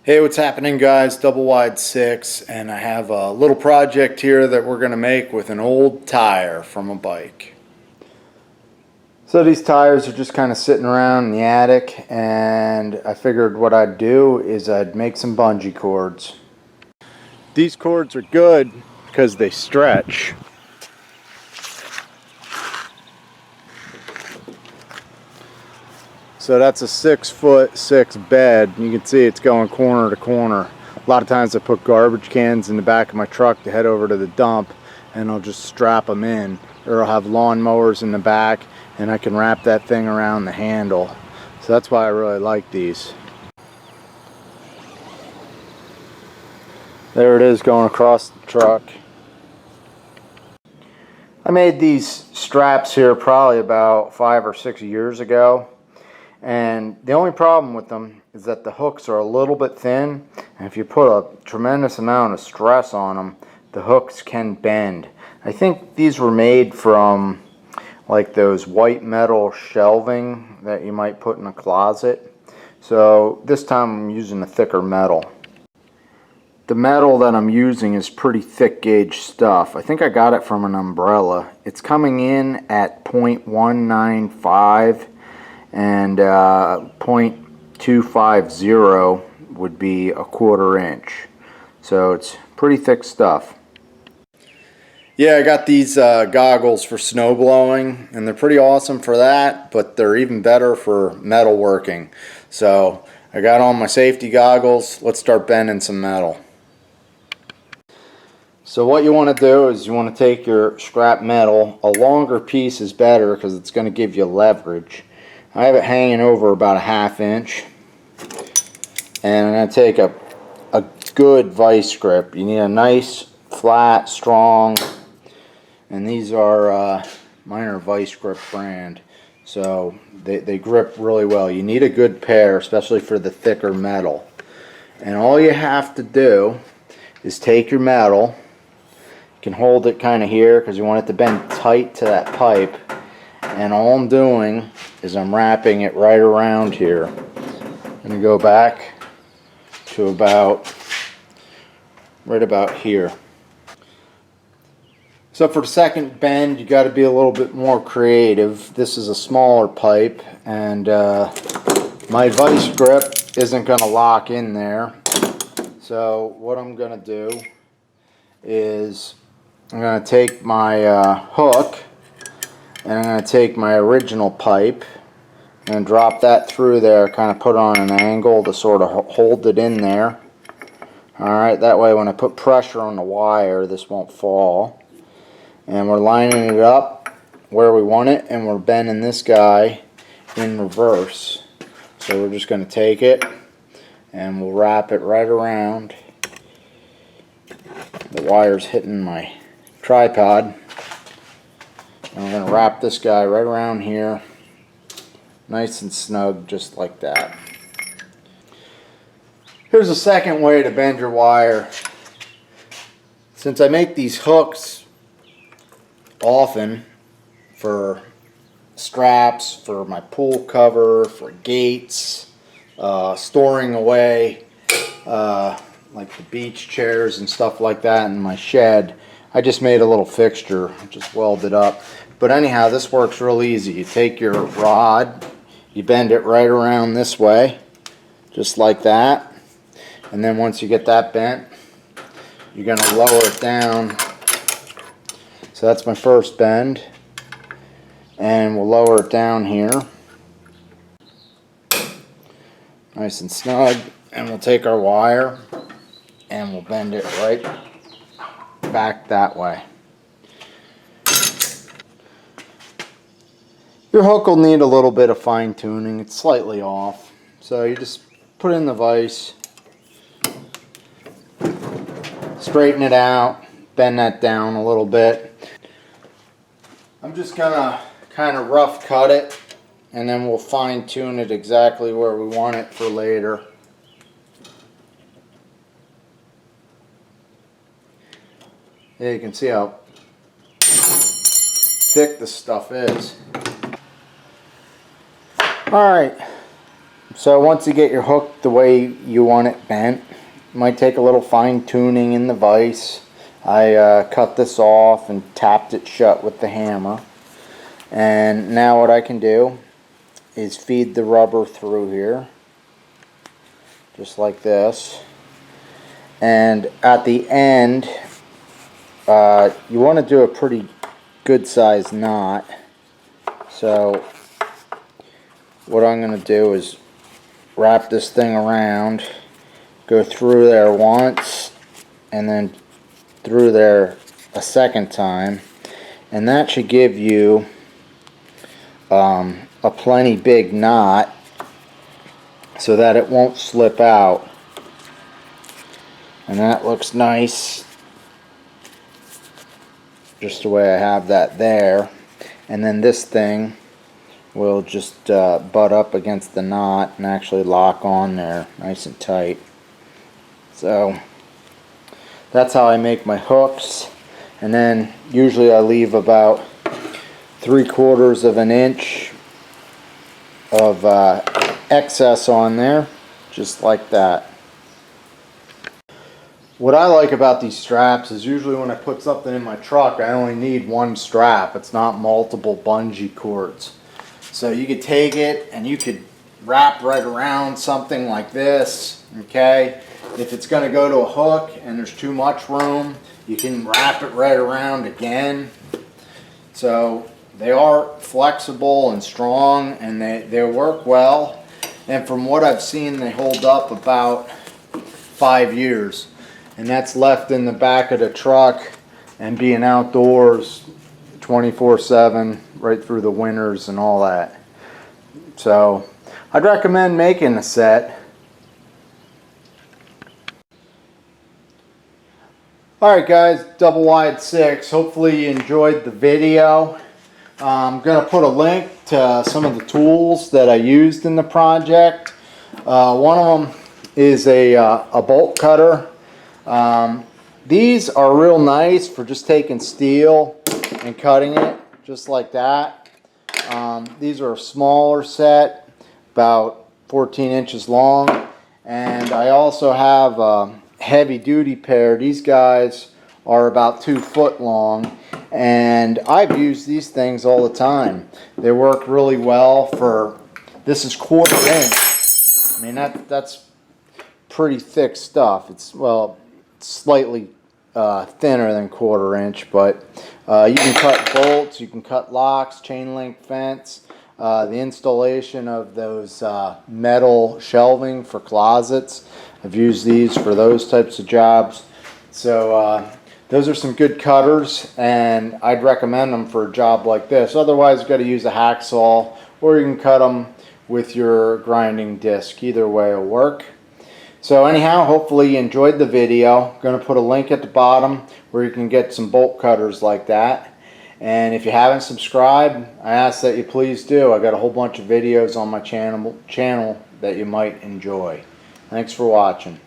Hey, what's happening, guys? Double wide 6, and I have a little project here that we're going to make with an old tire from a bike. So these tires are just kind of sitting around in the attic, and I figured what I'd do is I'd make some bungee cords. These cords are good because they stretch. So that's a 6'6" bed. You can see it's going corner to corner. A lot of times I put garbage cans in the back of my truck to head over to the dump, and I'll just strap them in. Or I'll have lawn mowers in the back, and I can wrap that thing around the handle. So that's why I really like these. There it is going across the truck. I made these straps here probably about 5 or 6 years ago. And the only problem with them is that the hooks are a little bit thin, and if you put a tremendous amount of stress on them, the hooks can bend. I think these were made from like those white metal shelving that you might put in a closet. So this time I'm using a thicker metal. The metal that I'm using is pretty thick gauge stuff. I think I got it from an umbrella. It's coming in at 0.195. and 0.250 would be a 1/4 inch. So it's pretty thick stuff. Yeah, I got these goggles for snow blowing, and they're pretty awesome for that, but they're even better for metalworking. So I got on my safety goggles. Let's start bending some metal. So what you want to do is you want to take your scrap metal. A longer piece is better because it's going to give you leverage. I have it hanging over about a 1/2 inch, and I'm going to take a good vice grip. You need a nice, flat, strong, and these are mine are vice grip brand, so they grip really well. You need a good pair, especially for the thicker metal. And all you have to do is take your metal. You can hold it kind of here because you want it to bend tight to that pipe. And all I'm doing is I'm wrapping it right around here. I'm going to go back to right about here. So for the second bend, you got to be a little bit more creative. This is a smaller pipe, and my vice grip isn't going to lock in there. So what I'm going to do is I'm going to take my hook, and I'm going to take my original pipe and drop that through there, kind of put on an angle to sort of hold it in there. Alright, that way when I put pressure on the wire, this won't fall. And we're lining it up where we want it, and we're bending this guy in reverse. So we're just going to take it and we'll wrap it right around. The wire's hitting my tripod. And we're going to wrap this guy right around here, nice and snug, just like that. Here's a second way to bend your wire. Since I make these hooks often for straps, for my pool cover, for gates, storing away like the beach chairs and stuff like that in my shed, I just made a little fixture, just welded up. But anyhow, this works real easy. You take your rod, you bend it right around this way, just like that. And then once you get that bent, you're going to lower it down. So that's my first bend. And we'll lower it down here. Nice and snug. And we'll take our wire and we'll bend it right back that way. Your hook will need a little bit of fine tuning. It's slightly off. So you just put in the vise, straighten it out, bend that down a little bit. I'm just gonna kind of rough cut it, and then we'll fine tune it exactly where we want it for later. Yeah, you can see how thick this stuff is. Alright, So once you get your hook the way you want it bent, it might take a little fine tuning in the vise. I cut this off and tapped it shut with the hammer. And now what I can do is feed the rubber through here, just like this. And at the end, you want to do a pretty good sized knot. So what I'm going to do is wrap this thing around, go through there once, and then through there a second time, and that should give you a plenty big knot so that it won't slip out. And that looks nice, just the way I have that there. And then this thing will just butt up against the knot and actually lock on there nice and tight. So that's how I make my hooks. And then usually I leave about 3/4 of an inch of excess on there, just like that. What I like about these straps is usually when I put something in my truck, I only need one strap. It's not multiple bungee cords. So you could take it and you could wrap right around something like this, okay? If it's going to go to a hook and there's too much room, you can wrap it right around again. So they are flexible and strong, and they work well. And from what I've seen, they hold up about 5 years. And that's left in the back of the truck and being outdoors 24/7 right through the winters and all that. So I'd recommend making a set. Alright guys, double wide 6. Hopefully you enjoyed the video. I'm going to put a link to some of the tools that I used in the project. One of them is a bolt cutter. These are real nice for just taking steel and cutting it just like that. These are a smaller set, about 14 inches long, and I also have a heavy duty pair. These guys are about 2 foot long, and I've used these things all the time. They work really well for, this is 1/4 inch. I mean that's pretty thick stuff. It's, well, slightly thinner than 1/4 inch, but you can cut bolts, you can cut locks, chain link fence, the installation of those metal shelving for closets. I've used these for those types of jobs. So those are some good cutters, and I'd recommend them for a job like this. Otherwise, you've got to use a hacksaw, or you can cut them with your grinding disc. Either way will work. So anyhow, hopefully you enjoyed the video. I'm going to put a link at the bottom where you can get some bolt cutters like that. And if you haven't subscribed, I ask that you please do. I got a whole bunch of videos on my channel that you might enjoy. Thanks for watching.